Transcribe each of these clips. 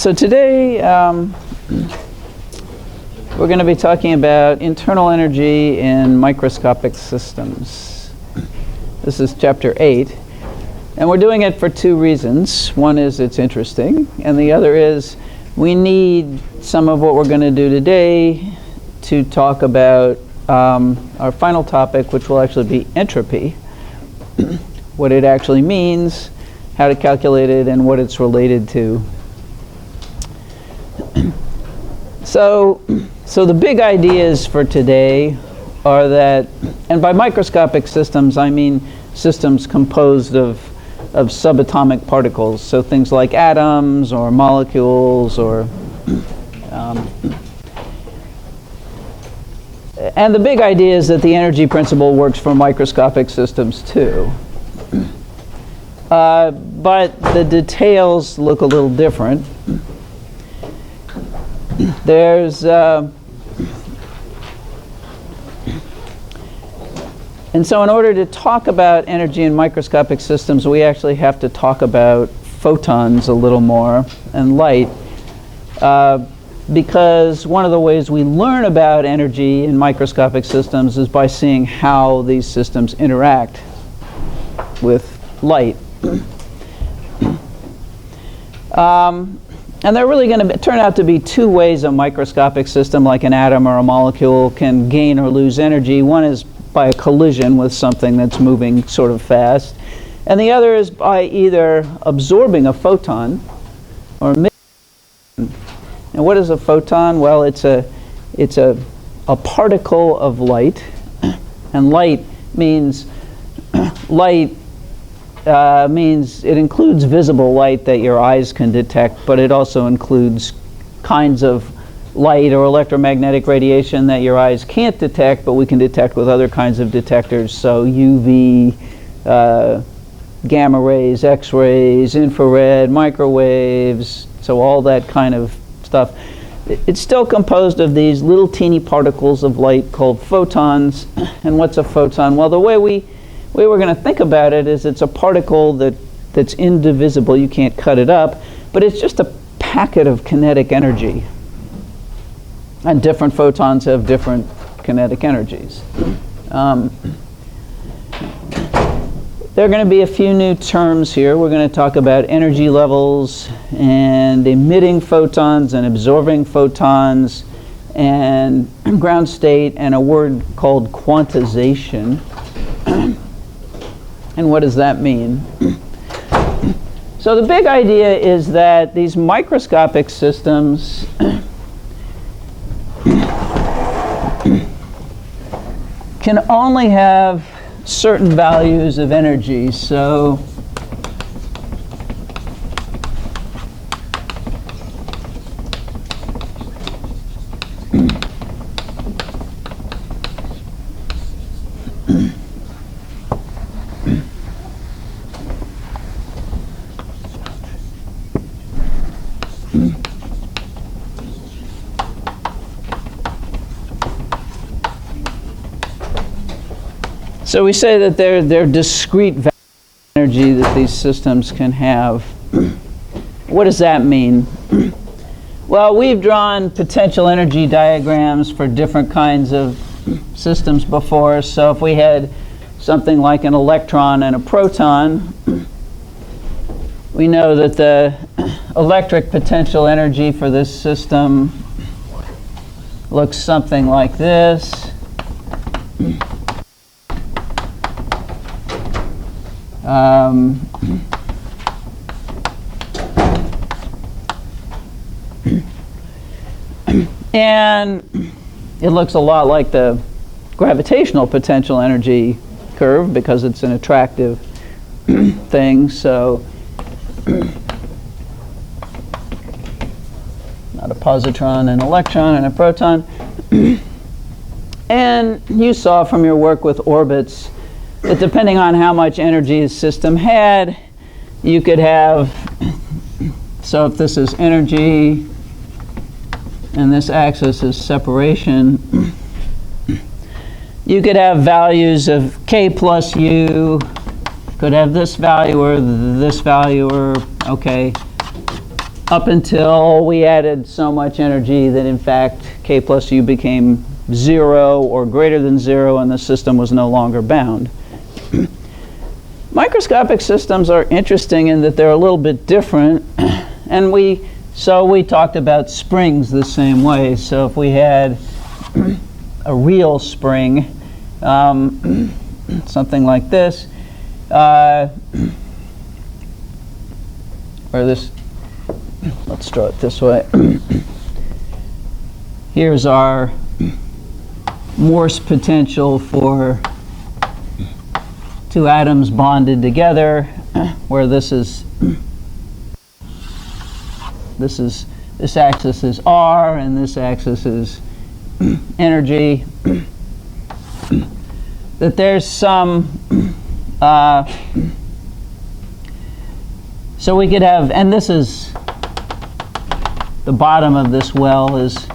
So today we're going to be talking about internal energy in microscopic systems. This is chapter 8, and we're doing it for two reasons. One is it's interesting, and the other is we need some of what we're going to do today to talk about our final topic, which will actually be entropy, what it actually means, how to calculate it, and what it's related to. So the big ideas for today are that, and by microscopic systems I mean systems composed of subatomic particles, so things like atoms or molecules or and the big idea is that the energy principle works for microscopic systems too. But the details look a little different. There's and so in order to talk about energy in microscopic systems, we actually have to talk about photons a little more and light, because one of the ways we learn about energy in microscopic systems is by seeing how these systems interact with light. And they're really going to turn out to be two ways a microscopic system, like an atom or a molecule, can gain or lose energy. One is by a collision with something that's moving sort of fast, and the other is by either absorbing a photon or emitting. And what is a photon? Well, it's a particle of light, and light means means it includes visible light that your eyes can detect, but it also includes kinds of light or electromagnetic radiation that your eyes can't detect, but we can detect with other kinds of detectors. So UV, gamma rays, X-rays, infrared, microwaves, so all that kind of stuff. It's still composed of these little teeny particles of light called photons. And what's a photon? Well, the way we're going to think about it is it's a particle that's indivisible. You can't cut it up, but it's just a packet of kinetic energy. And different photons have different kinetic energies. There are going to be a few new terms here. We're going to talk about energy levels and emitting photons and absorbing photons and ground state and a word called quantization. And what does that mean? So the big idea is that these microscopic systems can only have certain values of energy. So So we say that they're discrete values of energy that these systems can have. What does that mean? Well, we've drawn potential energy diagrams for different kinds of systems before. So if we had something like an electron and a proton, we know that the electric potential energy for this system looks something like this. And it looks a lot like the gravitational potential energy curve because it's an attractive thing. So not a positron, an electron, and a proton. And you saw from your work with orbits that depending on how much energy a system had, you could have, so if this is energy and this axis is separation, you could have values of k plus u, could have this value or this value, or okay, up until we added so much energy that in fact K plus U became 0 or greater than 0 and the system was no longer bound. Microscopic systems are interesting in that they're a little bit different, and so we talked about springs the same way. So if we had a real spring, something like this, or this, let's draw it this way. Here's our Morse potential for two atoms bonded together, where this axis is R and this axis is energy. That there's some so we could have, and this is the bottom of this well is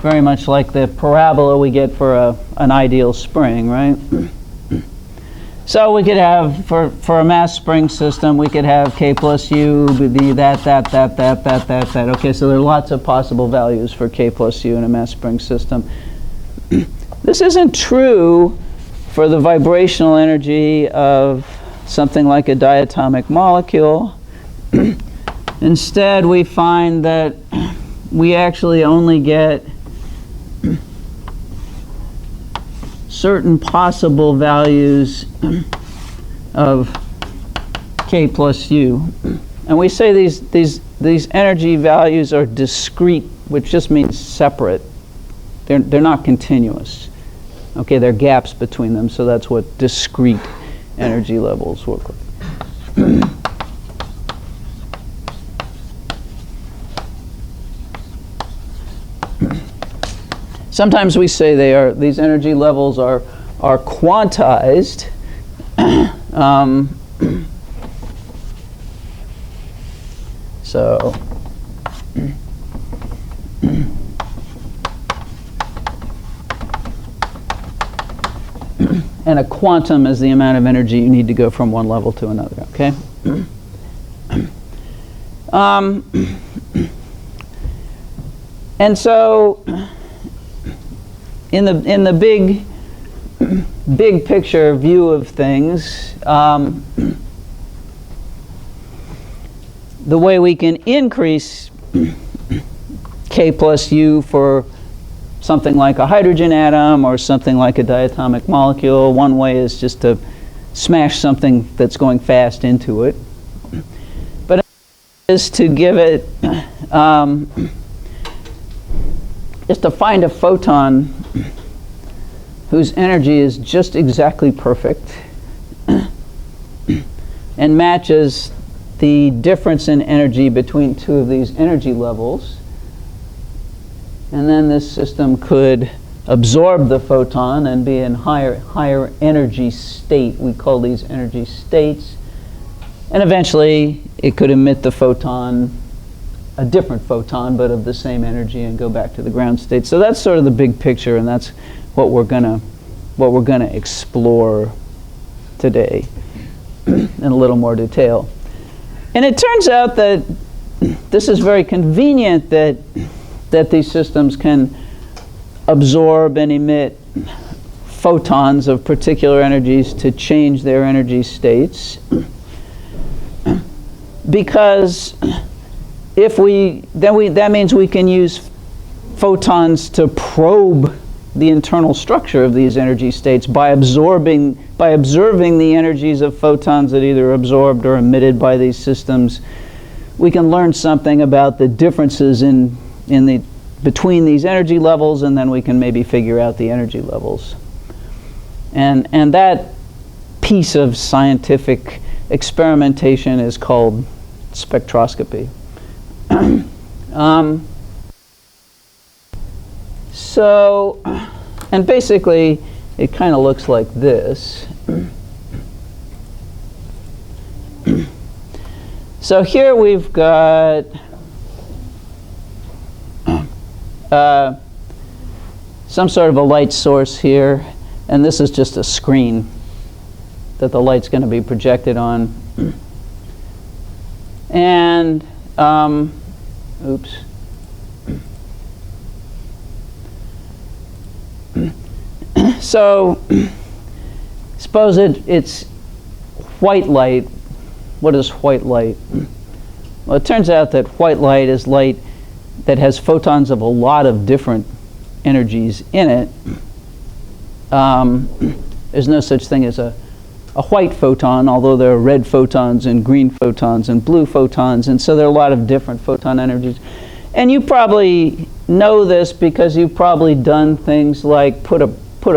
very much like the parabola we get for an ideal spring, right? So we could have, for a mass spring system, we could have K plus U be that. Okay, so there are lots of possible values for K plus U in a mass spring system. This isn't true for the vibrational energy of something like a diatomic molecule. Instead, we find that we actually only get certain possible values of K plus U. And we say these energy values are discrete, which just means separate. They're not continuous. Okay, there are gaps between them, so that's what discrete energy levels look like. Sometimes we say these energy levels are quantized. So and a quantum is the amount of energy you need to go from one level to another, okay? And so in the big picture view of things, the way we can increase K plus U for something like a hydrogen atom or something like a diatomic molecule, one way is just to smash something that's going fast into it. But is to give it, is to find a photon whose energy is just exactly perfect and matches the difference in energy between two of these energy levels. And then this system could absorb the photon and be in higher energy state. We call these energy states. And eventually it could emit the photon, a different photon, but of the same energy, and go back to the ground state. So that's sort of the big picture, and that's what we're gonna explore today in a little more detail. And it turns out that this is very convenient that these systems can absorb and emit photons of particular energies to change their energy states, because that means we can use photons to probe the internal structure of these energy states by observing the energies of photons that either absorbed or emitted by these systems. We can learn something about the differences between these energy levels, and then we can maybe figure out the energy levels. And that piece of scientific experimentation is called spectroscopy. So, and basically it kind of looks like this. So here we've got some sort of a light source here, and this is just a screen that the light's going to be projected on. And Oops. So suppose it's white light. What is white light? Well, it turns out that white light is light that has photons of a lot of different energies in it. There's no such thing as a white photon, although there are red photons and green photons and blue photons, and so there are a lot of different photon energies. And you probably know this because you've probably done things like put a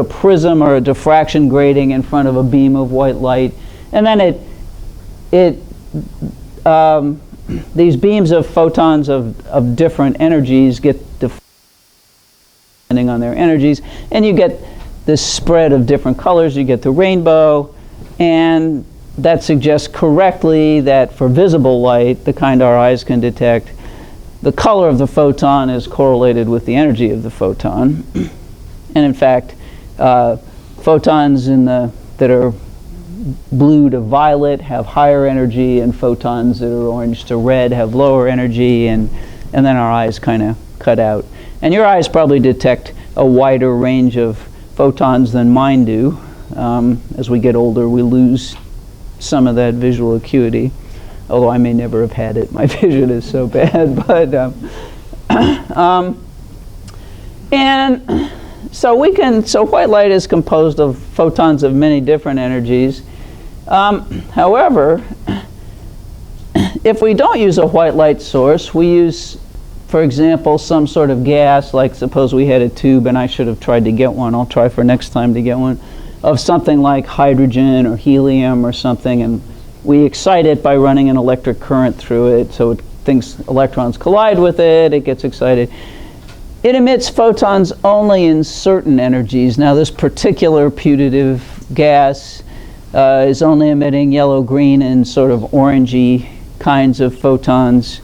prism or a diffraction grating in front of a beam of white light, and then these beams of photons of different energies get depending on their energies, and you get this spread of different colors. You get the rainbow, and that suggests correctly that for visible light, the kind our eyes can detect, the color of the photon is correlated with the energy of the photon. And in fact, photons that are blue to violet have higher energy, and photons that are orange to red have lower energy, and then our eyes kind of cut out. And your eyes probably detect a wider range of photons than mine do. As we get older, we lose some of that visual acuity, although I may never have had it. My vision is so bad. But and so white light is composed of photons of many different energies. However, if we don't use a white light source, we use, for example, some sort of gas, like suppose we had a tube, and I should have tried to get one. I'll try for next time to get one, of something like hydrogen or helium or something, and we excite it by running an electric current through it, so it thinks electrons collide with it, it gets excited. It emits photons only in certain energies. Now, this particular putative gas is only emitting yellow, green, and sort of orangey kinds of photons.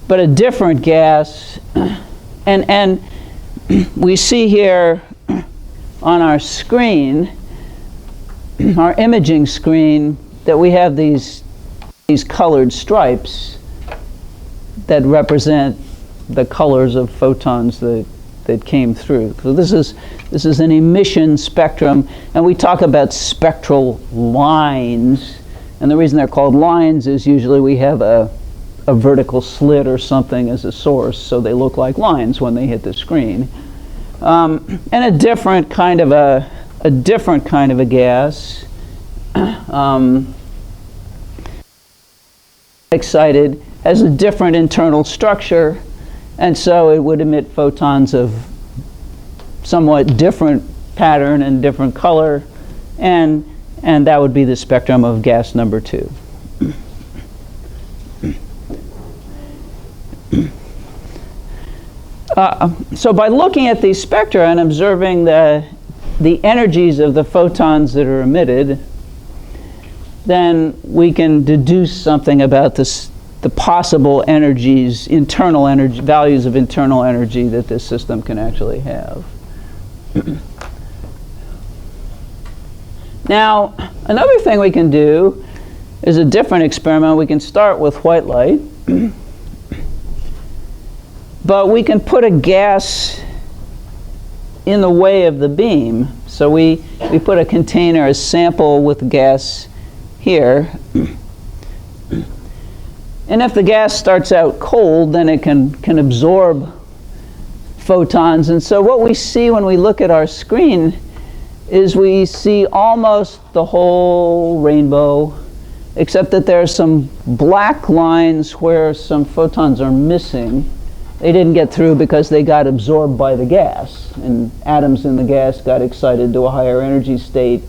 But a different gas, and we see here on our screen, our imaging screen, that we have these colored stripes that represent the colors of photons that came through. So this is an emission spectrum, and we talk about spectral lines, and the reason they're called lines is usually we have a vertical slit or something as a source, so they look like lines when they hit the screen. And a different kind of a gas, excited, has a different internal structure, and so it would emit photons of somewhat different pattern and different color, and that would be the spectrum of gas number 2. So by looking at these spectra and observing the energies of the photons that are emitted, then we can deduce something about the possible energies, internal energy, values of internal energy that this system can actually have. Now, another thing we can do is a different experiment. We can start with white light, but we can put a gas in the way of the beam. So we put a container, a sample with gas here. And if the gas starts out cold, then it can absorb photons. And so what we see when we look at our screen is we see almost the whole rainbow, except that there are some black lines where some photons are missing. They didn't get through because they got absorbed by the gas, and atoms in the gas got excited to a higher energy state,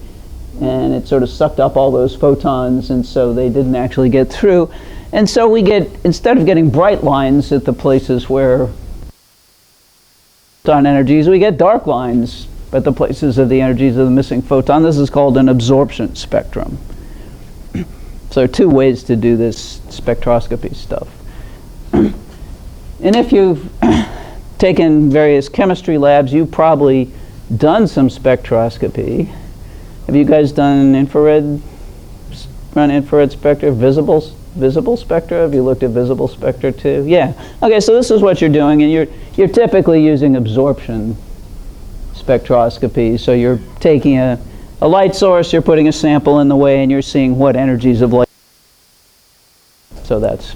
and it sort of sucked up all those photons, and so they didn't actually get through. And so we get, instead of getting bright lines at the places where photon energies, we get dark lines at the places of the energies of the missing photon. This is called an absorption spectrum. So there are two ways to do this spectroscopy stuff. And if you've taken various chemistry labs, you've probably done some spectroscopy. Have you guys done run infrared spectra, visible visible spectra? Have you looked at visible spectra too? Yeah. Okay, so this is what you're doing, and you're typically using absorption spectroscopy. So you're taking a light source, you're putting a sample in the way, and you're seeing what energies of light. So that's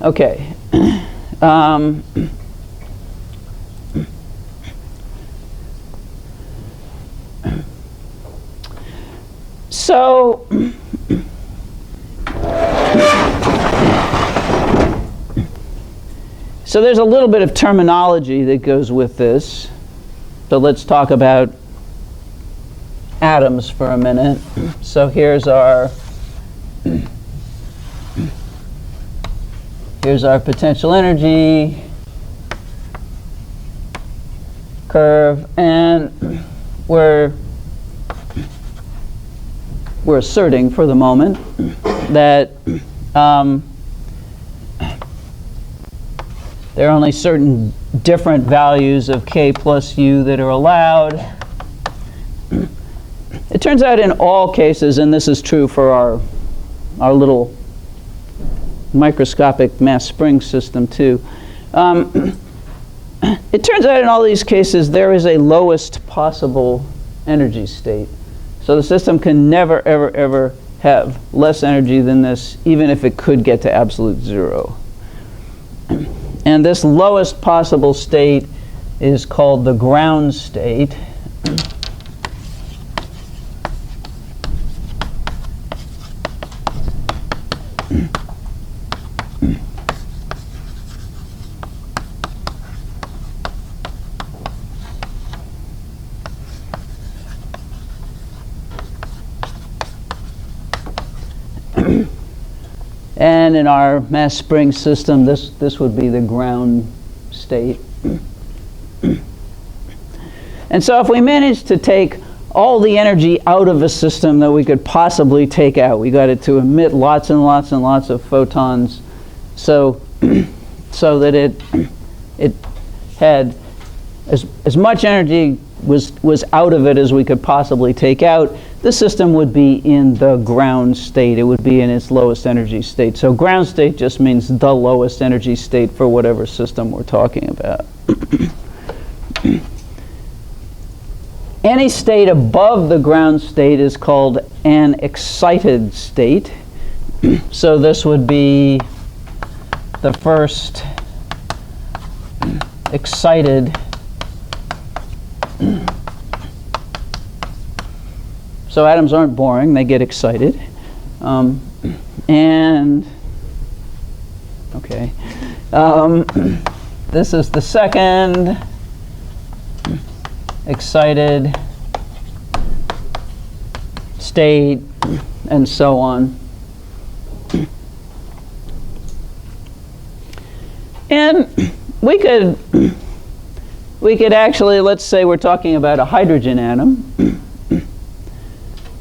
okay. So there's a little bit of terminology that goes with this. So let's talk about atoms for a minute. So here's our potential energy curve, and we're asserting for the moment that there are only certain different values of k plus u that are allowed. It turns out in all cases, and this is true for our little microscopic mass spring system too, it turns out in all these cases there is a lowest possible energy state. So the system can never, ever, ever have less energy than this, even if it could get to absolute zero. And this lowest possible state is called the ground state. And in our mass spring system, this would be the ground state. And so if we manage to take all the energy out of a system that we could possibly take out, we got it to emit lots and lots and lots of photons, so that it had as much energy was out of it as we could possibly take out, the system would be in the ground state. It would be in its lowest energy state. So ground state just means the lowest energy state for whatever system we're talking about. Any state above the ground state is called an excited state. So this would be the first excited so atoms aren't boring, they get excited. And okay, this is the second excited state, and so on. And we could actually, let's say we're talking about a hydrogen atom.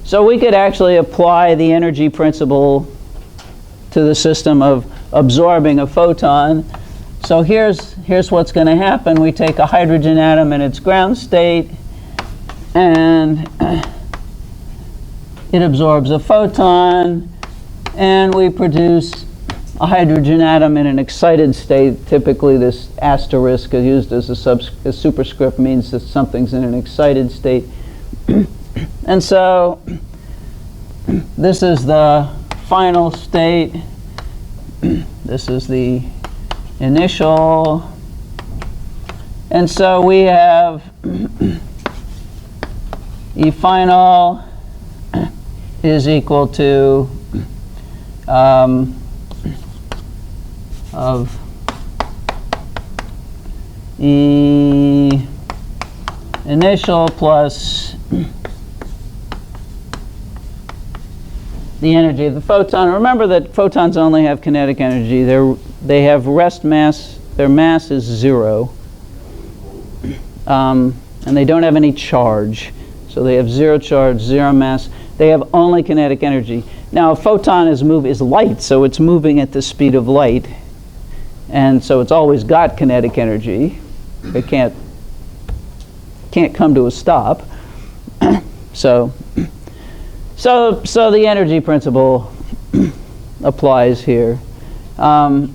So we could actually apply the energy principle to the system of absorbing a photon. So here's what's going to happen. We take a hydrogen atom in its ground state, and it absorbs a photon, and we produce a hydrogen atom in an excited state. Typically this asterisk is used as a superscript, means that something's in an excited state. And so this is the final state. This is the initial. And so we have E final is equal to of E initial plus the energy of the photon. Remember that photons only have kinetic energy. They have rest mass. Their mass is 0. And they don't have any charge. So they have 0 charge, 0 mass. They have only kinetic energy. Now a photon is light, so it's moving at the speed of light. And so it's always got kinetic energy. It can't come to a stop. So So the energy principle applies here. Now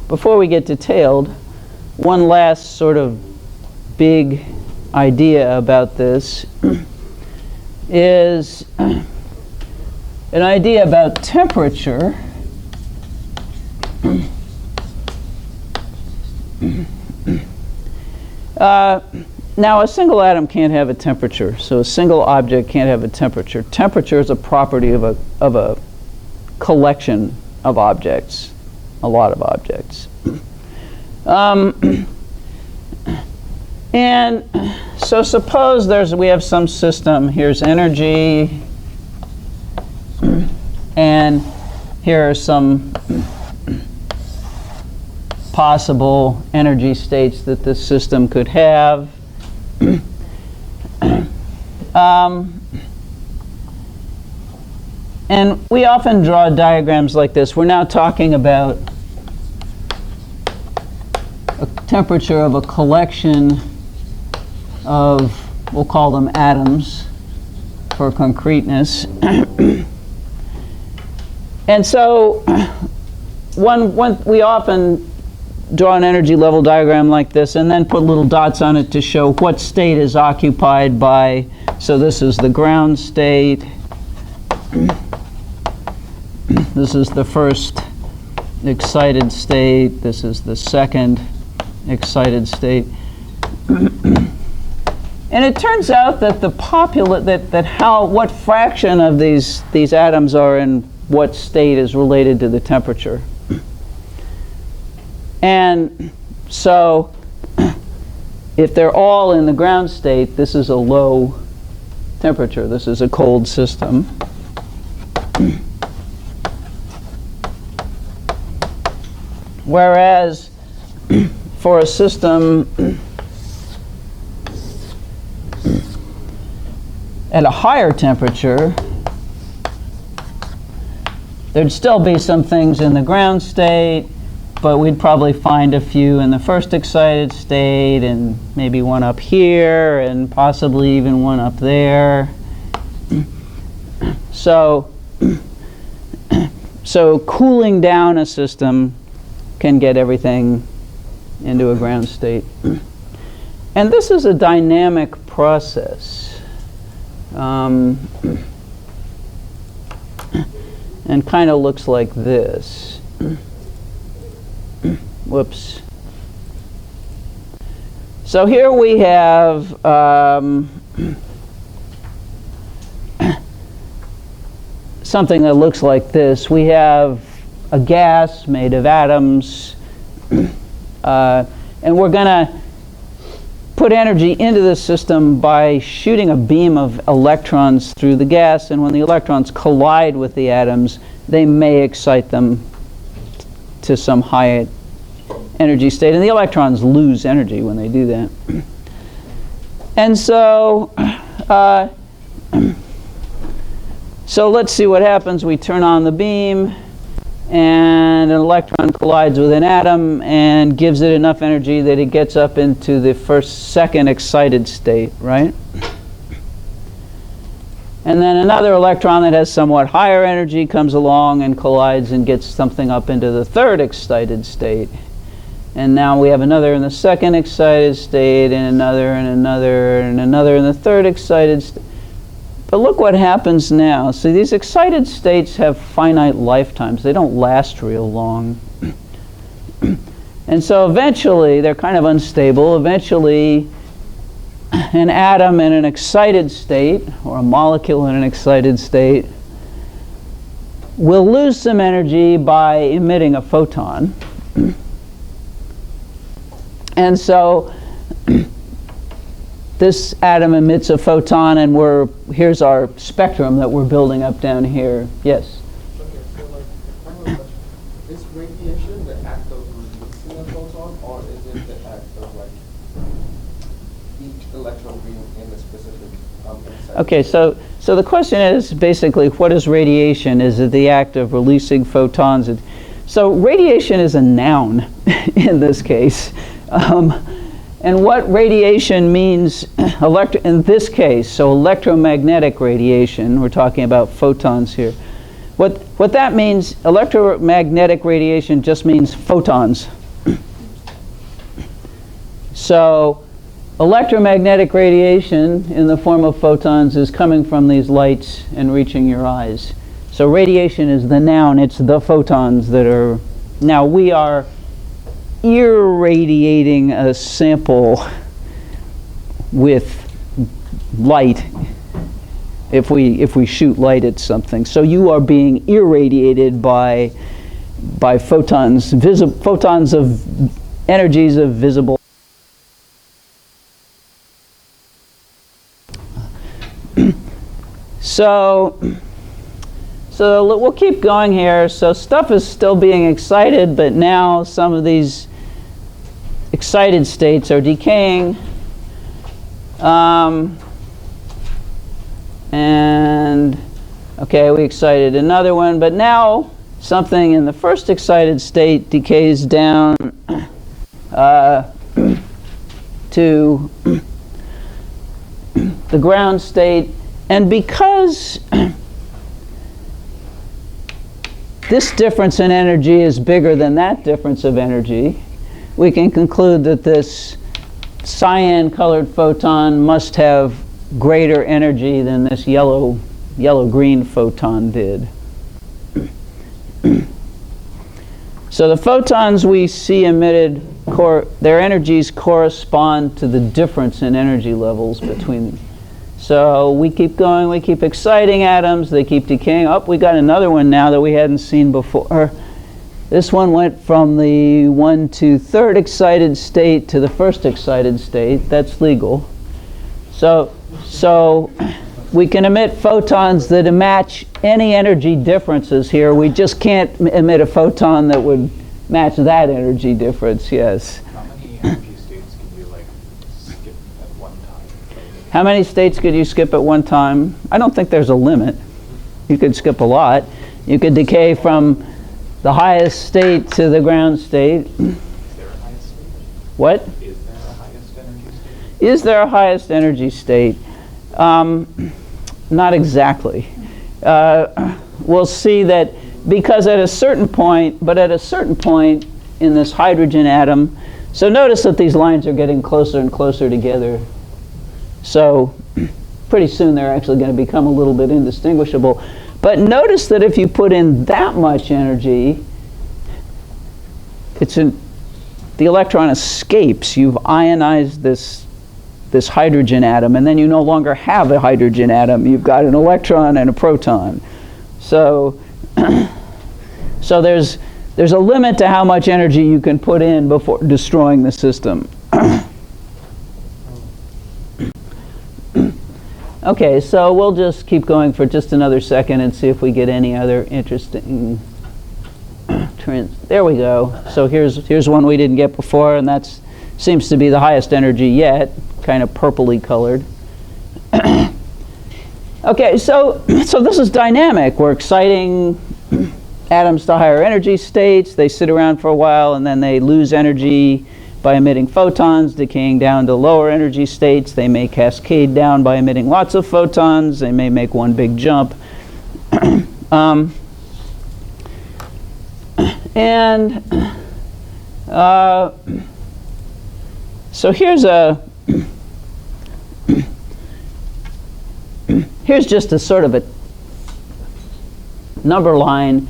before we get detailed, one last sort of big idea about this is an idea about temperature. Now a single atom can't have a temperature, so a single object can't have a temperature. Temperature is a property of a collection of objects, a lot of objects. And so suppose we have some system. Here's energy, and here are some possible energy states that this system could have. And we often draw diagrams like this. We're now talking about a temperature of a collection of, we'll call them atoms for concreteness. And so we often draw an energy level diagram like this and then put little dots on it to show what state is occupied by. So this is the ground state. This is the first excited state. This is the second excited state. And it turns out that what fraction of these atoms are in what state is related to the temperature. And so if they're all in the ground state, this is a low temperature. This is a cold system. Whereas for a system at a higher temperature, there'd still be some things in the ground state, but we'd probably find a few in the first excited state, and maybe one up here, and possibly even one up there. So cooling down a system can get everything into a ground state. And this is a dynamic process. And kind of looks like this. Whoops. So here we have something that looks like this. We have a gas made of atoms, and we're going to put energy into the system by shooting a beam of electrons through the gas, and when the electrons collide with the atoms, they may excite them to some high energy state, and the electrons lose energy when they do that. And so let's see what happens. We turn on the beam, and an electron collides with an atom and gives it enough energy that it gets up into the second excited state, right? And then another electron that has somewhat higher energy comes along and collides and gets something up into the third excited state. And now we have another in the second excited state, and another, and another, and another in the third excited state. But look what happens now. See, these excited states have finite lifetimes. They don't last real long. And so eventually, they're kind of unstable. Eventually, an atom in an excited state, or a molecule in an excited state, will lose some energy by emitting a photon. And so this atom emits a photon, and here's our spectrum that we're building up down here. Yes? Okay, so like, kind of question. Is radiation the act of releasing a photon, or is it the act of like each electron being in a specific inside? Okay, so the question is basically, what is radiation? Is it the act of releasing photons? So radiation is a noun in this case. And what radiation means in this case, so electromagnetic radiation, we're talking about photons here. What that means, electromagnetic radiation just means photons. So electromagnetic radiation in the form of photons is coming from these lights and reaching your eyes. So radiation is the noun, it's the photons that are, now we are irradiating a sample with light if we shoot light at something. So you are being irradiated by photons, photons of energies of visible. So we'll keep going here. So stuff is still being excited, but now some of these excited states are decaying. And okay, we excited another one, but now something in the first excited state decays down to the ground state. And because this difference in energy is bigger than that difference of energy, we can conclude that this cyan-colored photon must have greater energy than this yellow-green photon did. So the photons we see emitted, their energies correspond to the difference in energy levels between them. So we keep going, we keep exciting atoms, they keep decaying. Oh, we got another one now that we hadn't seen before. This one went from the 1 to 3rd excited state to the 1st excited state. That's legal. So we can emit photons that match any energy differences here. We just can't emit a photon that would match that energy difference, yes. How many energy states can you skip at one time? How many states could you skip at one time? I don't think there's a limit. You could skip a lot. You could decay from the highest state to the ground state. Is there a highest state? What? Is there a highest energy state? Is there a highest energy state? Not exactly. We'll see that because at a certain point in this hydrogen atom, so notice that these lines are getting closer and closer together. So pretty soon they're actually going to become a little bit indistinguishable. But notice that if you put in that much energy, the electron escapes. You've ionized this hydrogen atom, and then you no longer have a hydrogen atom. You've got an electron and a proton. So there's a limit to how much energy you can put in before destroying the system. Okay, so we'll just keep going for just another second and see if we get any other interesting trends. There we go. So here's one we didn't get before, and that seems to be the highest energy yet, kind of purpley colored. Okay, so this is dynamic. We're exciting atoms to higher energy states. They sit around for a while, and then they lose energy by emitting photons, decaying down to lower energy states. They may cascade down by emitting lots of photons. They may make one big jump. So here's just a sort of a number line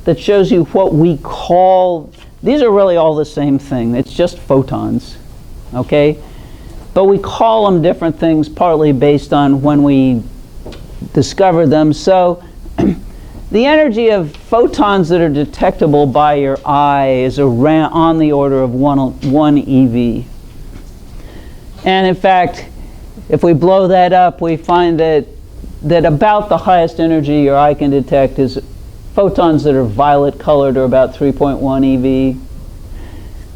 that shows you what we call, these are really all the same thing. It's just photons, okay? But we call them different things partly based on when we discovered them. So the energy of photons that are detectable by your eye is around on the order of 1 eV. And in fact, if we blow that up, we find that about the highest energy your eye can detect is photons that are violet colored, are about 3.1 eV.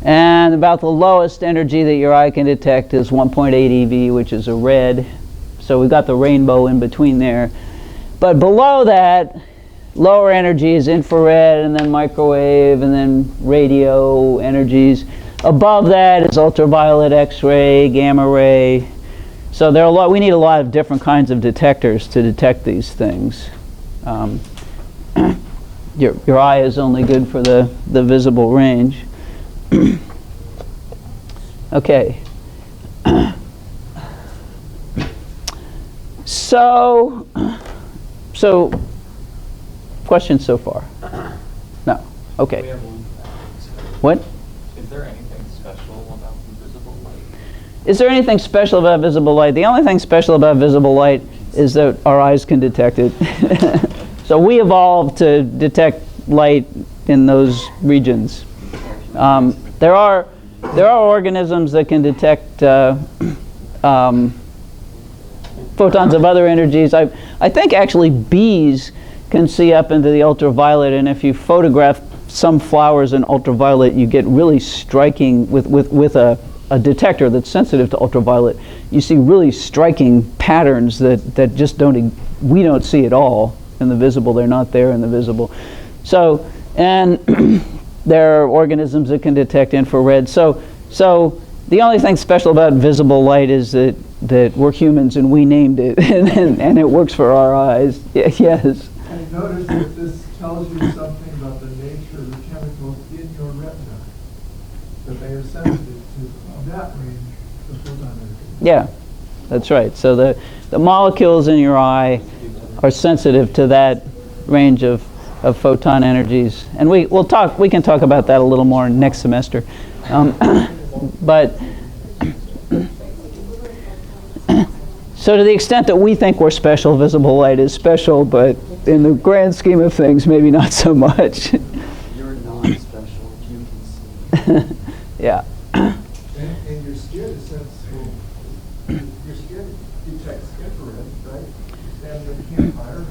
And about the lowest energy that your eye can detect is 1.8 eV, which is a red. So we've got the rainbow in between there. But below that, lower energy is infrared, and then microwave, and then radio energies. Above that is ultraviolet, X-ray, gamma ray. So there are we need a lot of different kinds of detectors to detect these things. Your eye is only good for the visible range. Okay. So questions so far? No. Okay. We have one. What? Is there anything special about invisible light? Is there anything special about visible light? The only thing special about visible light is that our eyes can detect it. So we evolved to detect light in those regions. There are organisms that can detect photons of other energies. I think actually bees can see up into the ultraviolet, and if you photograph some flowers in ultraviolet, you get really striking with a detector that's sensitive to ultraviolet. You see really striking patterns that just we don't see at all in the visible. They're not there in the visible. So, and there are organisms that can detect infrared. So the only thing special about visible light is that we're humans and we named it, and it works for our eyes. Yes. I noticed that this tells you something about the nature of the chemicals in your retina, that they are sensitive to that range of photon energy. Yeah, that's right. So the molecules in your eye are sensitive to that range of photon energies, and we can talk about that a little more next semester. But so to the extent that we think we're special, visible light is special, but in the grand scheme of things, maybe not so much. You're non-special. You can see. Yeah. And your skin is sensible. Your skin detects infrared, right? Stand in a campfire.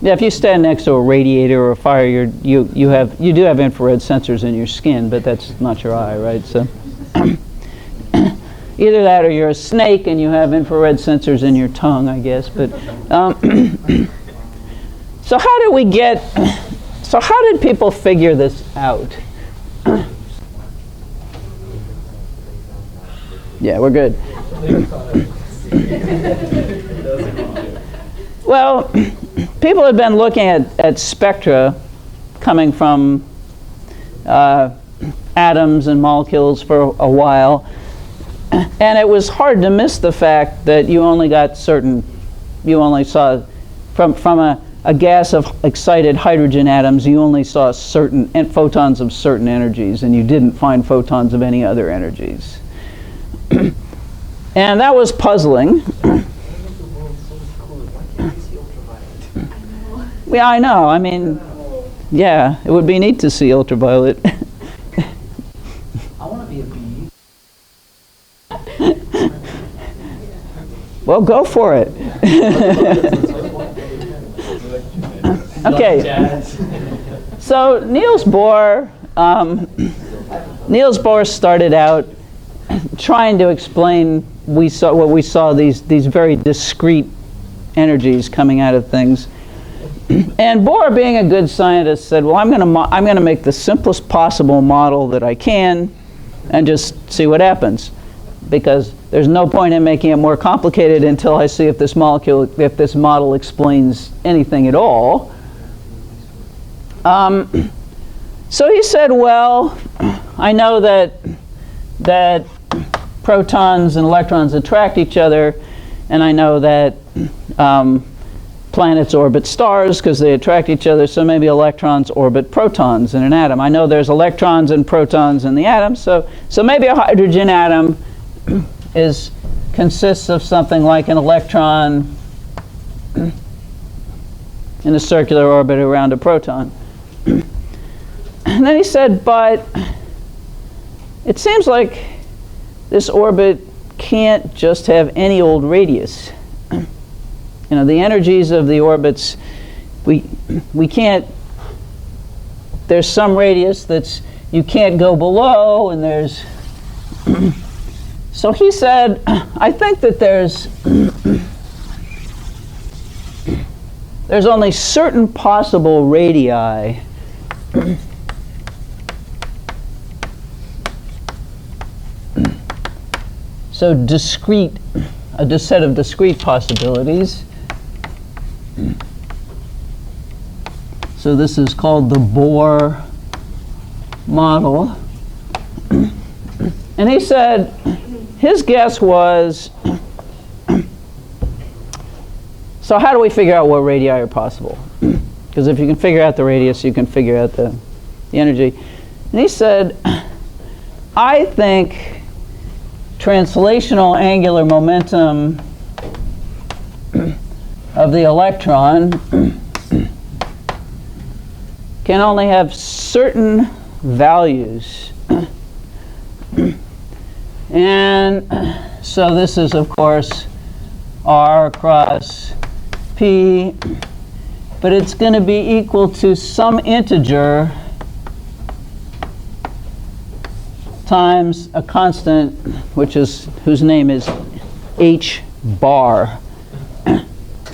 Yeah, if you stand next to a radiator or a fire, you do have infrared sensors in your skin, but that's not your eye, right? So either that or you're a snake and you have infrared sensors in your tongue, I guess. But so how did people figure this out? Yeah, we're good. Well, people have been looking at spectra coming from atoms and molecules for a while, and it was hard to miss the fact that you only saw from a gas of excited hydrogen atoms, you only saw certain photons of certain energies, and you didn't find photons of any other energies. And that was puzzling. Yeah, I know. I mean, yeah, it would be neat to see ultraviolet. I want to be a bee. Well, go for it. Okay. So Niels Bohr started out trying to explain what we saw these very discrete energies coming out of things. And Bohr, being a good scientist, said, well, I'm going to make the simplest possible model that I can and just see what happens, because there's no point in making it more complicated until I see if this model explains anything at all. So he said, well, I know that protons and electrons attract each other, and I know that planets orbit stars because they attract each other, so maybe electrons orbit protons in an atom. I know there's electrons and protons in the atom, so maybe a hydrogen atom consists of something like an electron in a circular orbit around a proton. And then he said, but it seems like this orbit can't just have any old radius. You know, the energies of the orbits, we can't, there's some radius that's, you can't go below, and there's, so he said, I think that there's only certain possible radii so discrete, a set of discrete possibilities. So this is called the Bohr model. And he said, his guess was, so how do we figure out what radii are possible? Because if you can figure out the radius, you can figure out the energy. And he said, I think translational angular momentum of the electron can only have certain values. And so this is, of course, R cross P, but it's going to be equal to some integer times a constant, whose name is h bar.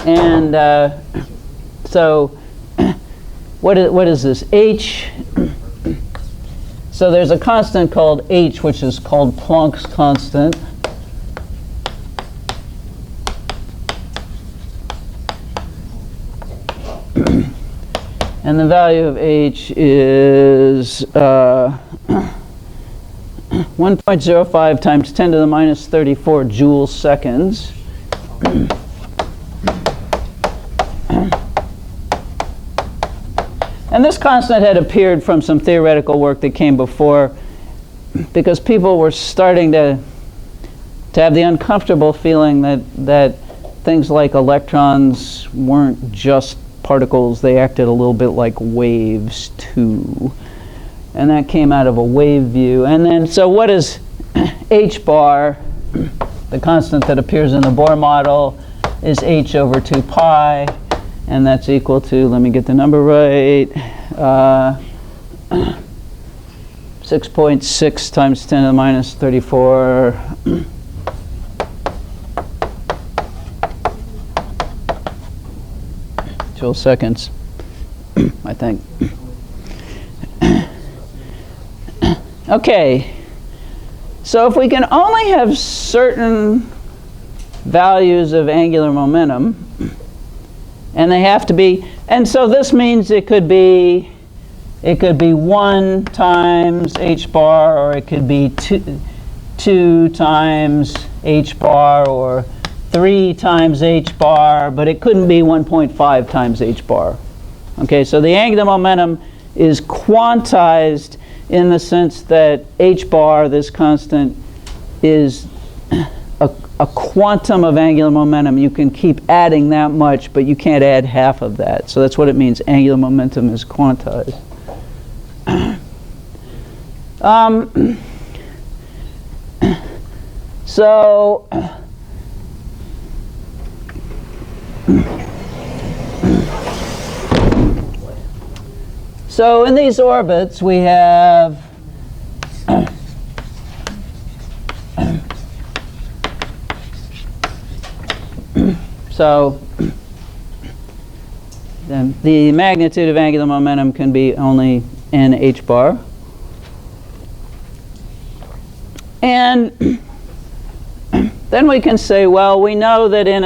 And so what is this? H. So there's a constant called h, which is called Planck's constant. And the value of h is 1.05 times 10 to the minus 34 joule seconds. And this constant had appeared from some theoretical work that came before, because people were starting to have the uncomfortable feeling that things like electrons weren't just particles, they acted a little bit like waves too. And that came out of a wave view. And then, so what is h bar? The constant that appears in the Bohr model is h over 2 pi. And that's equal to, let me get the number right, 6.6 times 10 to the minus 34 joule seconds, I think. Okay, so if we can only have certain values of angular momentum, and they have to be, and so this means it could be 1 times h bar, or it could be 2 times h bar, or 3 times h bar, but it couldn't be 1.5 times h bar. Okay, so the angular momentum is quantized in the sense that h bar, this constant, is a quantum of angular momentum. You can keep adding that much, but you can't add half of that. So that's what it means, angular momentum is quantized. So in these orbits we have so then the magnitude of angular momentum can be only n h bar. And then we can say, well, we know that in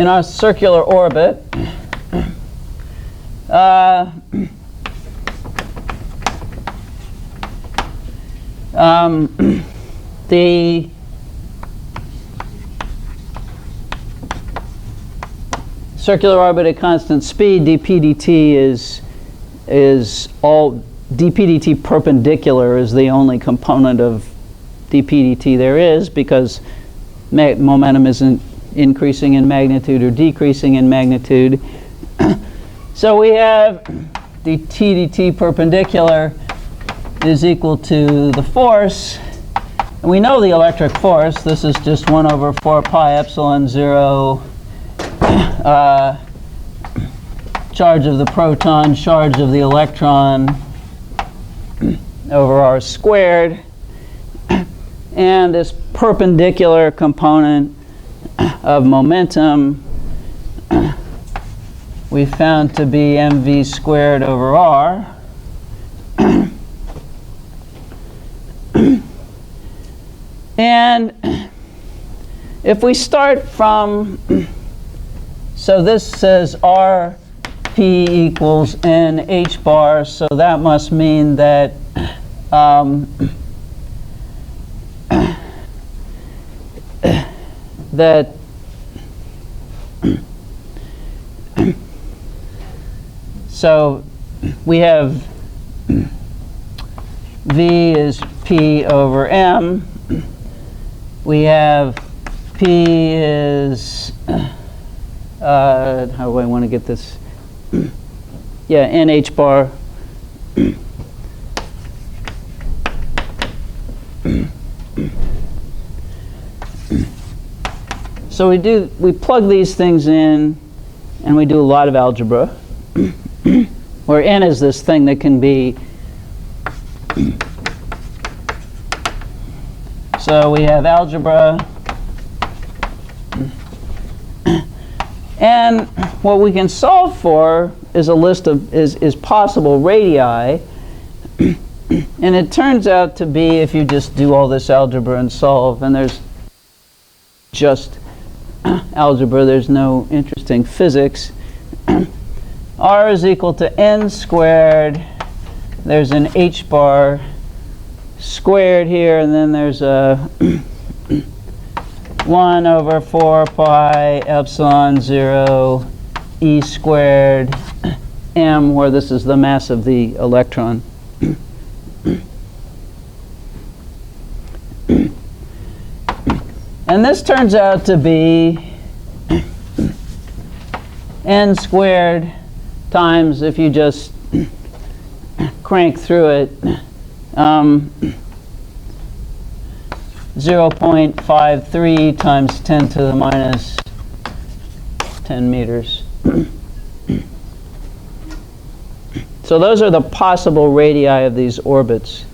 our circular orbit, the circular orbit at constant speed, dp dt is all dp dt perpendicular is the only component of dp dt there is, because momentum isn't increasing in magnitude or decreasing in magnitude. So we have the dt perpendicular is equal to the force, and we know the electric force. This is just 1 over 4 pi epsilon 0 charge of the proton, charge of the electron over r squared, and this perpendicular component of momentum we found to be mv squared over r. And if we start from, so this says r p equals n h bar, so that must mean that so we have v is p over m. We have p is, how do I want to get this? Yeah, nh bar. So we plug these things in, and we do a lot of algebra, where n is this thing that can be. So we have algebra, and what we can solve for is a list of is possible radii, and it turns out to be, if you just do all this algebra and solve, and there's just algebra, there's no interesting physics. R is equal to n squared. There's an h bar squared here, and then there's a 1 over 4 pi epsilon 0 e squared m, where this is the mass of the electron. And this turns out to be n squared times, if you just crank through it, 0.53 times 10 to the minus 10 meters. So those are the possible radii of these orbits.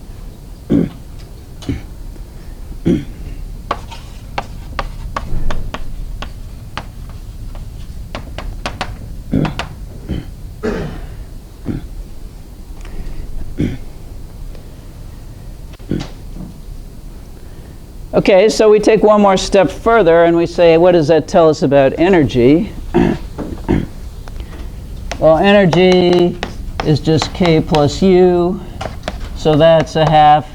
Okay, so we take one more step further and we say, what does that tell us about energy? Well, energy is just k plus u, so that's a half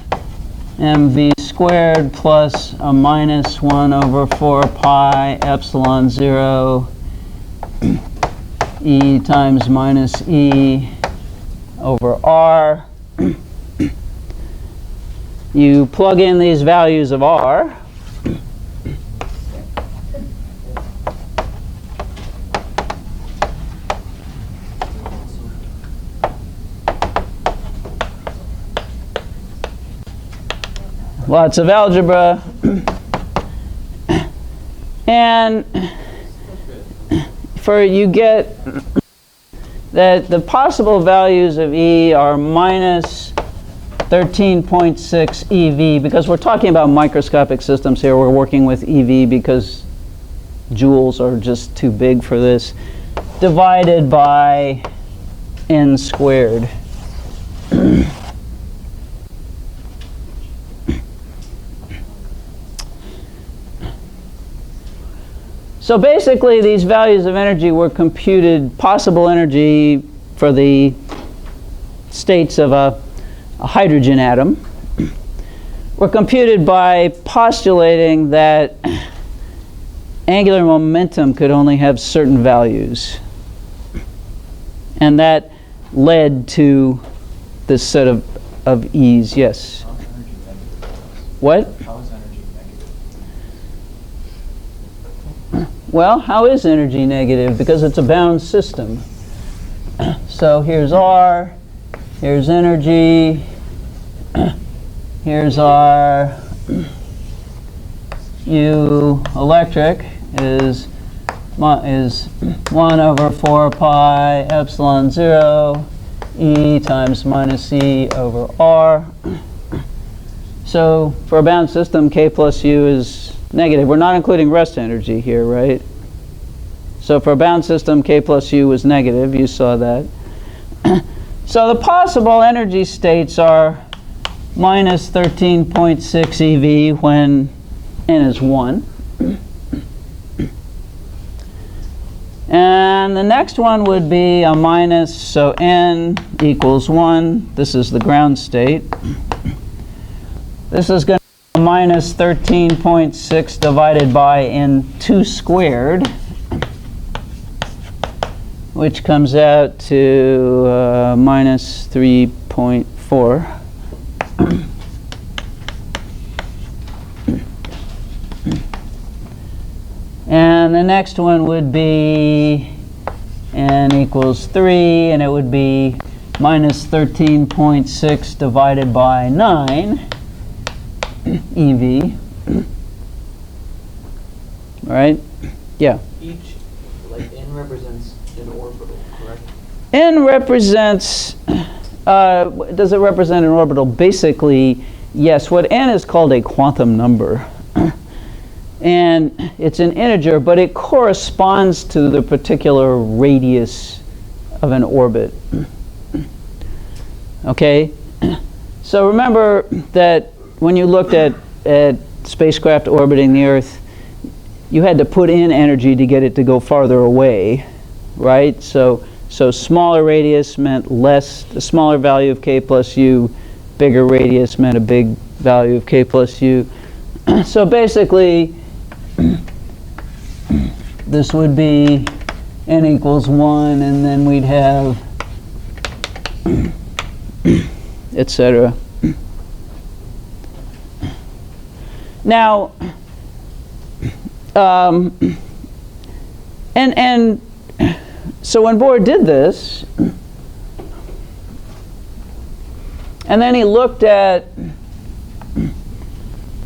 mv squared plus a minus 1 over 4 pi epsilon 0 e times minus e over r. You plug in these values of r. Lots of algebra. And you get that the possible values of E are minus 13.6 eV, because we're talking about microscopic systems here. We're working with eV because joules are just too big for this, divided by n squared. So basically, these values of energy were computed, possible energy for the states of a hydrogen atom, were computed by postulating that angular momentum could only have certain values. And that led to this set of E's. Yes? How is energy negative? What? How is energy negative? Well, how is energy negative? Because it's a bound system. So here's R, here's energy, here's R, U electric is 1 over 4 pi epsilon 0 E times minus E over R. So for a bound system, K plus U is negative. We're not including rest energy here, right? So for a bound system, K plus U was negative. You saw that. So the possible energy states are minus 13.6 eV when n is 1. And the next one would be a minus, so n equals 1. This is the ground state. This is going to be minus 13.6 divided by n2 squared, which comes out to minus 3.4. And the next one would be n equals 3, and it would be minus 13.6 divided by 9 eV. Right? Yeah. Each, like n represents an orbital, correct? N represents, does it represent an orbital? Basically, yes. What n is called a quantum number. And it's an integer, but it corresponds to the particular radius of an orbit. Okay? So remember that when you looked at spacecraft orbiting the Earth, you had to put in energy to get it to go farther away, right? So smaller radius meant less, the smaller value of K plus U, bigger radius meant a big value of K plus U. So basically, this would be n equals 1, and then we'd have etc. Now, and so when Bohr did this, and then he looked at,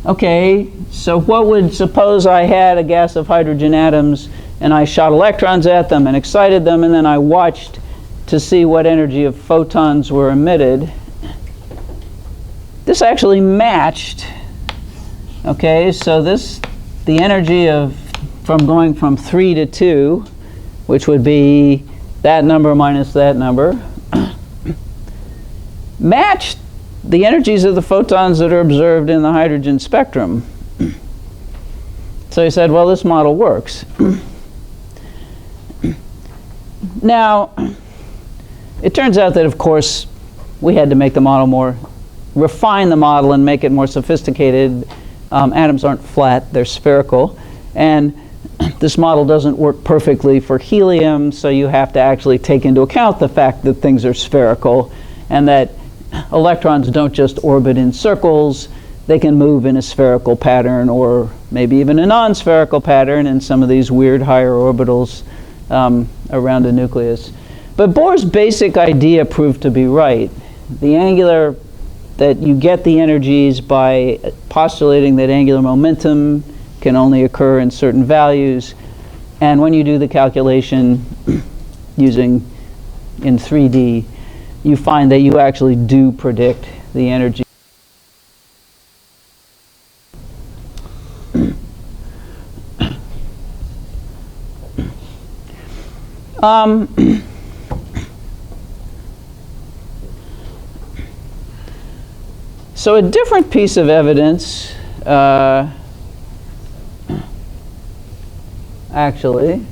okay, so what would, suppose I had a gas of hydrogen atoms and I shot electrons at them and excited them, and then I watched to see what energy of photons were emitted. This actually matched. Okay, so the energy from going from 3 to 2, which would be that number minus that number, matched the energies of the photons that are observed in the hydrogen spectrum. So he said, well, this model works. Now, it turns out that, of course, we had to make the model more, refine the model and make it more sophisticated. Atoms aren't flat, they're spherical. And this model doesn't work perfectly for helium, so you have to actually take into account the fact that things are spherical and that electrons don't just orbit in circles, they can move in a spherical pattern or maybe even a non-spherical pattern in some of these weird higher orbitals around a nucleus. But Bohr's basic idea proved to be right. The angular, that you get the energies by postulating that angular momentum can only occur in certain values, and when you do the calculation using in 3D, you find that you actually do predict the energy. So a different piece of evidence, actually,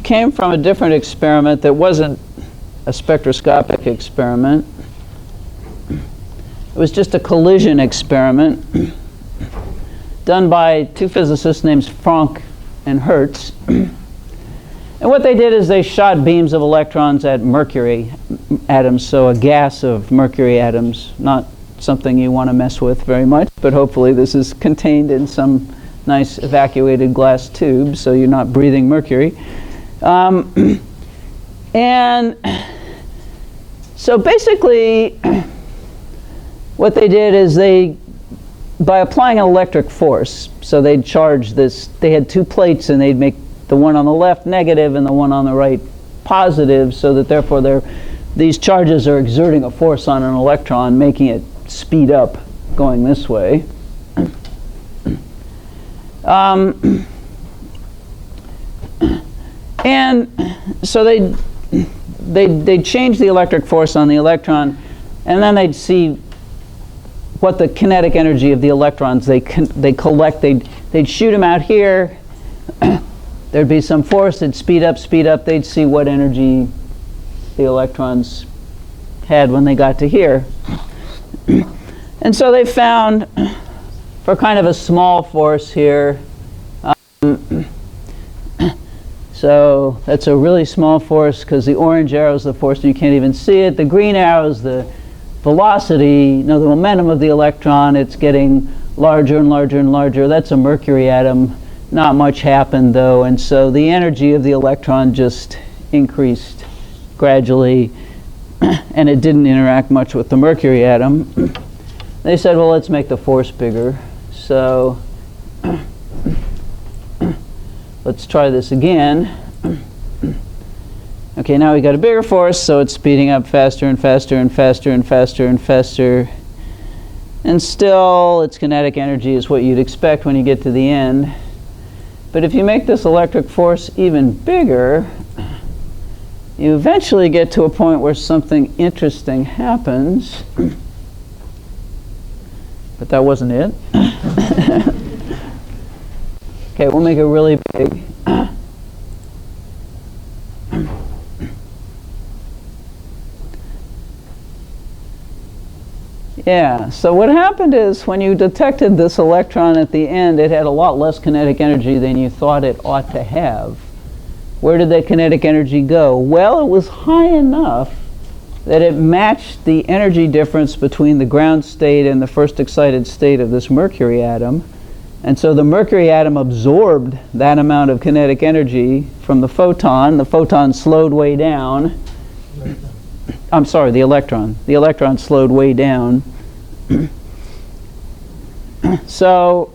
came from a different experiment that wasn't a spectroscopic experiment. It was just a collision experiment done by two physicists named Planck and Hertz. And what they did is they shot beams of electrons at mercury atoms, so a gas of mercury atoms, not something you want to mess with very much, but hopefully this is contained in some nice evacuated glass tube, so you're not breathing mercury. And so basically what they did is by applying an electric force, so they'd charge this, they had two plates and they'd make the one on the left negative and the one on the right positive, so that therefore these charges are exerting a force on an electron, making it speed up going this way. And so they'd change the electric force on the electron, and then they'd see what the kinetic energy of the electrons they collect. They'd shoot them out here. There'd be some force. It'd speed up. They'd see what energy the electrons had when they got to here. And so they found, for kind of a small force here, so that's a really small force because the orange arrow is the force and you can't even see it. The green arrow is the velocity, the momentum of the electron. It's getting larger and larger and larger. That's a mercury atom. Not much happened though, and so the energy of the electron just increased gradually, and it didn't interact much with the mercury atom. They said, well, let's make the force bigger. So let's try this again. Okay, now we got a bigger force, so it's speeding up faster and faster and faster and faster and faster. And still, its kinetic energy is what you'd expect when you get to the end. But if you make this electric force even bigger, you eventually get to a point where something interesting happens. But that wasn't it. Okay, we'll make it really big. Yeah, so what happened is when you detected this electron at the end, it had a lot less kinetic energy than you thought it ought to have. Where did that kinetic energy go? Well, it was high enough that it matched the energy difference between the ground state and the first excited state of this mercury atom. And so the mercury atom absorbed that amount of kinetic energy from the photon. The photon slowed way down. I'm sorry, the electron. The electron slowed way down. So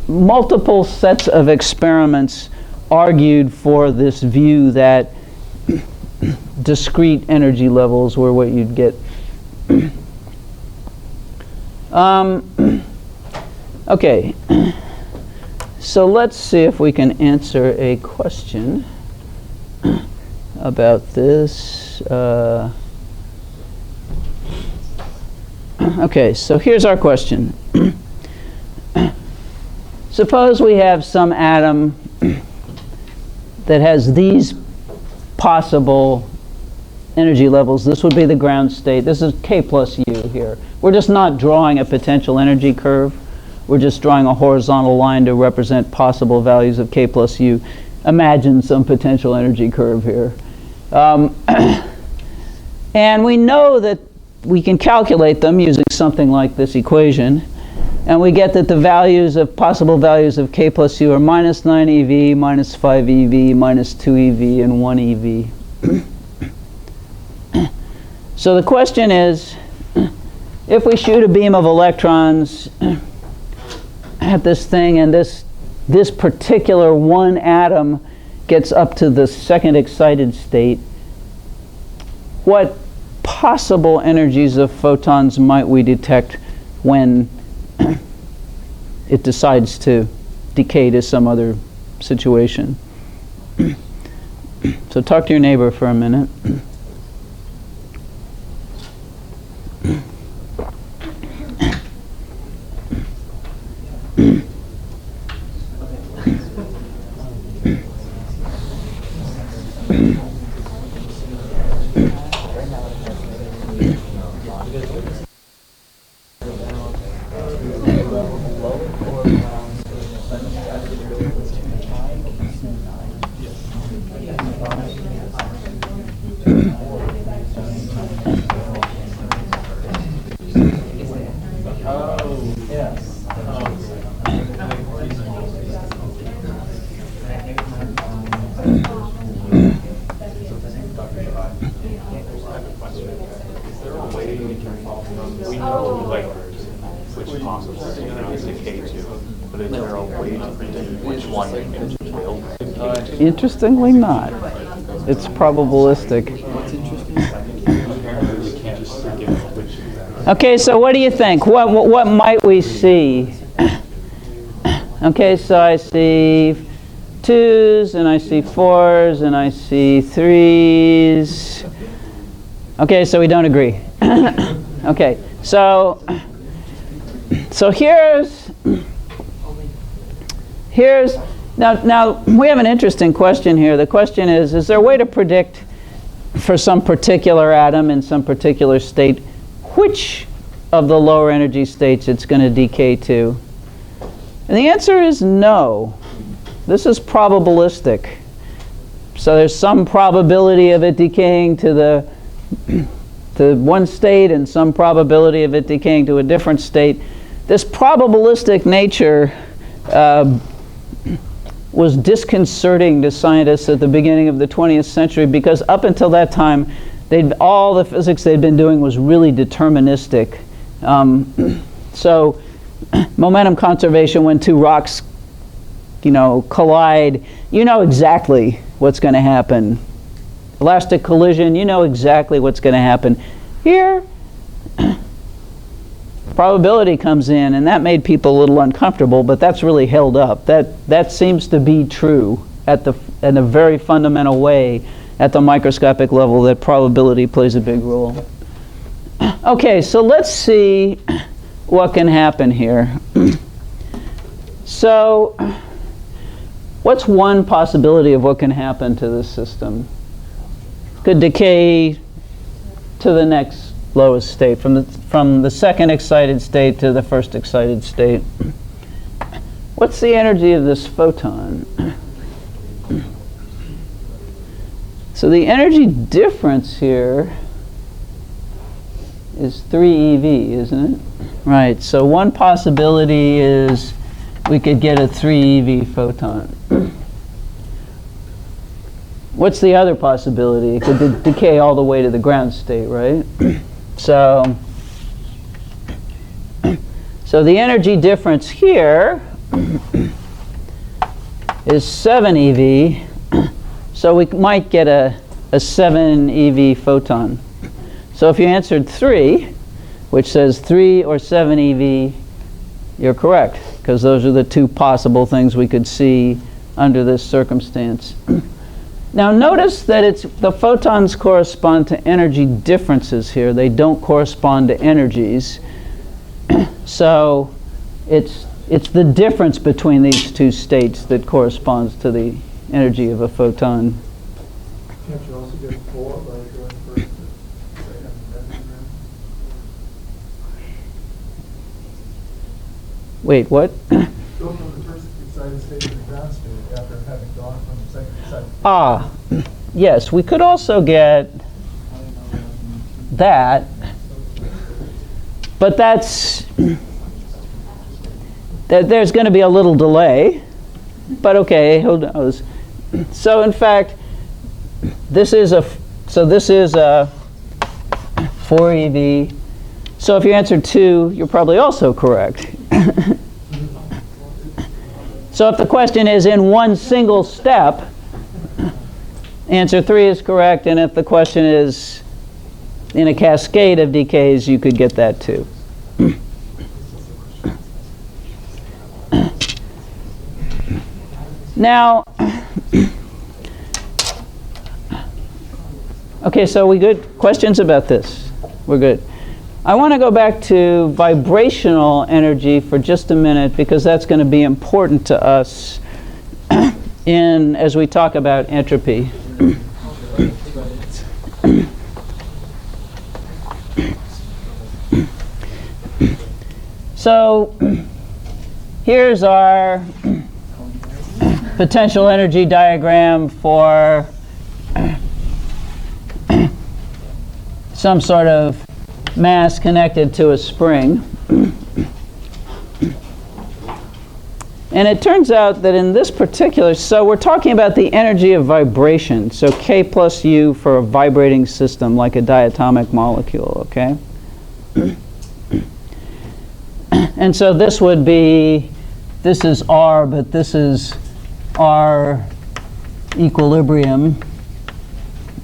multiple sets of experiments argued for this view that discrete energy levels were what you'd get. Okay, so let's see if we can answer a question about this. Okay, so here's our question. Suppose we have some atom that has these possible energy levels. This would be the ground state. This is K plus U here. We're just not drawing a potential energy curve. We're just drawing a horizontal line to represent possible values of K plus U. Imagine some potential energy curve here. And we know that we can calculate them using something like this equation. And we get that the values of possible values of K plus U are minus 9 eV, minus 5 eV, minus 2 eV, and 1 eV. So the question is, if we shoot a beam of electrons at this thing and this particular one atom gets up to the second excited state, what possible energies of photons might we detect when it decides to decay to some other situation? So talk to your neighbor for a minute. which one it will indicate? Interestingly not. It's probabilistic. Apparently you can't just give which exactly. Okay, so what do you think? What might we see? Okay, so I see 2s, and I see 4s, and I see 3s. Okay, so we don't agree. Okay, so here's now we have an interesting question here. The question is there a way to predict for some particular atom in some particular state which of the lower energy states it's going to decay to? And the answer is no. This is probabilistic. So there's some probability of it decaying to one state and some probability of it decaying to a different state. This probabilistic nature was disconcerting to scientists at the beginning of the 20th century because up until that time, all the physics they'd been doing was really deterministic. So momentum conservation, when two rocks collide, you know exactly what's going to happen. Elastic collision, you know exactly what's going to happen. Here, probability comes in, and that made people a little uncomfortable, but that's really held up. That seems to be true in a very fundamental way at the microscopic level, that probability plays a big role. Okay, so let's see what can happen here. So, what's one possibility of what can happen to this system? Could decay to the next lowest state, from the second excited state to the first excited state. What's the energy of this photon? So the energy difference here is 3 eV, isn't it? Right, so one possibility is we could get a 3 eV photon. What's the other possibility? It could decay all the way to the ground state, right? So the energy difference here is 7 eV, so we might get a 7 eV photon. So if you answered 3, which says 3 or 7 eV, you're correct, because those are the two possible things we could see under this circumstance. Now notice that the photons correspond to energy differences here. They don't correspond to energies. So it's the difference between these two states that corresponds to the energy of a photon. Can't you also get 4 by going first to second measurement? Wait, what? Go from the first excited state to the ground state after having gone from the second excited state. Ah, yes, we could also get that, but there's going to be a little delay, but okay, who knows? So in fact, this is a 4 eV. So if you answered 2, you're probably also correct. So if the question is in one single step, answer 3 is correct, and if the question is in a cascade of decays, you could get that too. Now, okay, so we good? Questions about this? We're good. I want to go back to vibrational energy for just a minute, because that's going to be important to us as we talk about entropy. So here's our potential energy diagram for some sort of mass connected to a spring. And it turns out that in this particular, so we're talking about the energy of vibration, so K plus U for a vibrating system like a diatomic molecule, okay? And so this is R, but this is our equilibrium.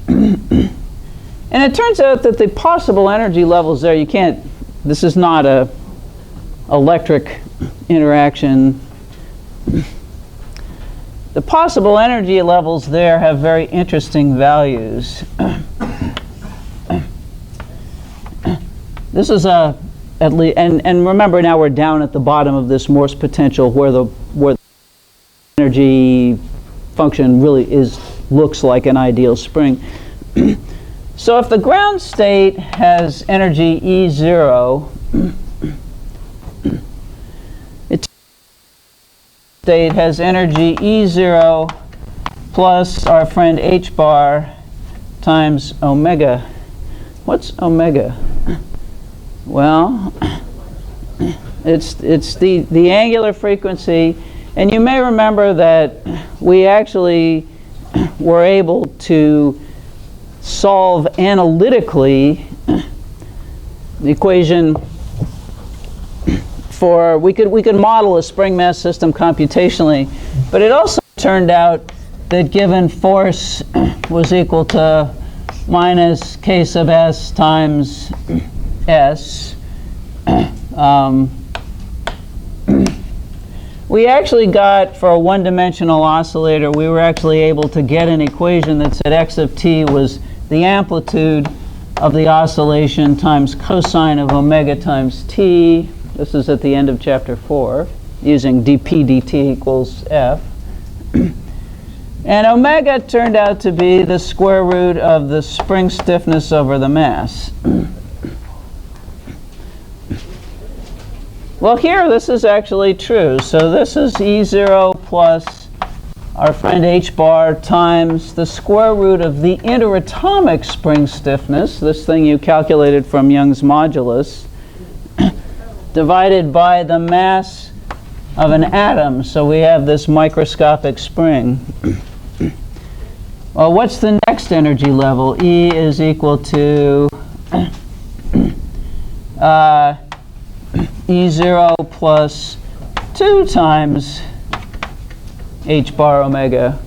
And it turns out that the possible energy levels there, you can't, this is not a electric interaction. The possible energy levels there have very interesting values. This is a, at least, and remember now we're down at the bottom of this Morse potential where the energy function really looks like an ideal spring. So if the ground state has energy E0, its state has energy E0 plus our friend H bar times omega. What's omega? Well, it's the angular frequency, and you may remember that we actually were able to solve analytically the equation for, we could model a spring mass system computationally, but it also turned out that given force was equal to minus k sub s times s, we actually got, for a one-dimensional oscillator, we were actually able to get an equation that said x of t was the amplitude of the oscillation times cosine of omega times t. This is at the end of chapter 4, using dp dt equals f. And omega turned out to be the square root of the spring stiffness over the mass. Well, here this is actually true. So this is E0 plus our friend H bar times the square root of the interatomic spring stiffness, this thing you calculated from Young's modulus, divided by the mass of an atom. So we have this microscopic spring. Well, what's the next energy level? E is equal to E0 plus 2 times H bar omega.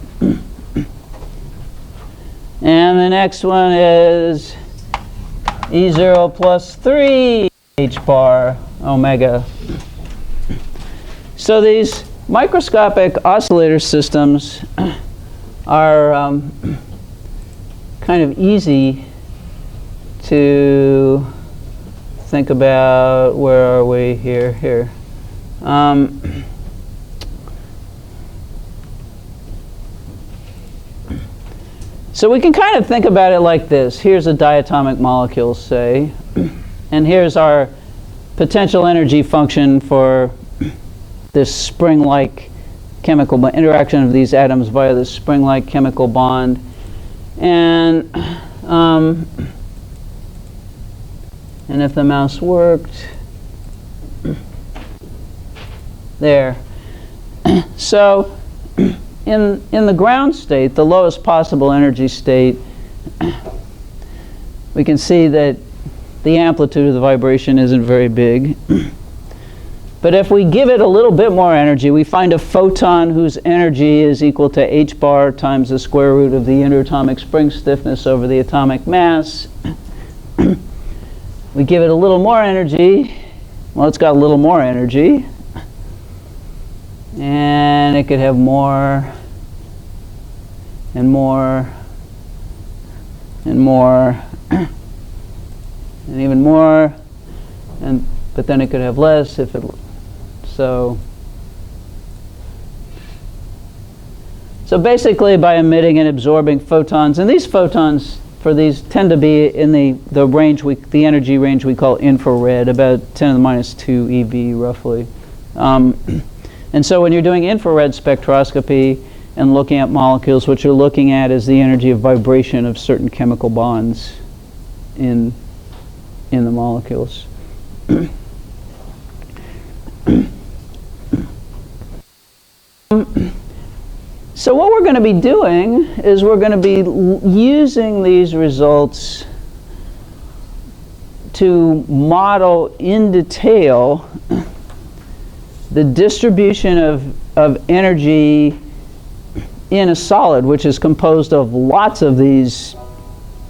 And the next one is E0 plus 3 H bar omega. So these microscopic oscillator systems are kind of easy to think about. Where are we? Here. So we can kind of think about it like this. Here's a diatomic molecule, say, and here's our potential energy function for this spring-like chemical interaction of these atoms via this spring-like chemical bond. And if the mouse worked, there. So in the ground state, the lowest possible energy state, we can see that the amplitude of the vibration isn't very big. But if we give it a little bit more energy, we find a photon whose energy is equal to h bar times the square root of the interatomic spring stiffness over the atomic mass. We give it a little more energy. Well, it's got a little more energy. And it could have more and more and more and even more, but then it could have less if it, so basically by emitting and absorbing photons, and these photons for these tend to be in the range, the energy range we call infrared, about 10 to the minus 2 eV roughly. And so when you're doing infrared spectroscopy and looking at molecules, what you're looking at is the energy of vibration of certain chemical bonds in the molecules. So what we're going to be doing is we're going to be using these results to model in detail the distribution of energy in a solid, which is composed of lots of these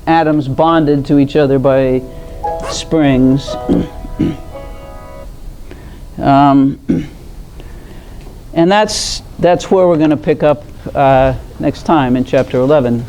atoms bonded to each other by springs. And that's where we're going to pick up next time in chapter 11.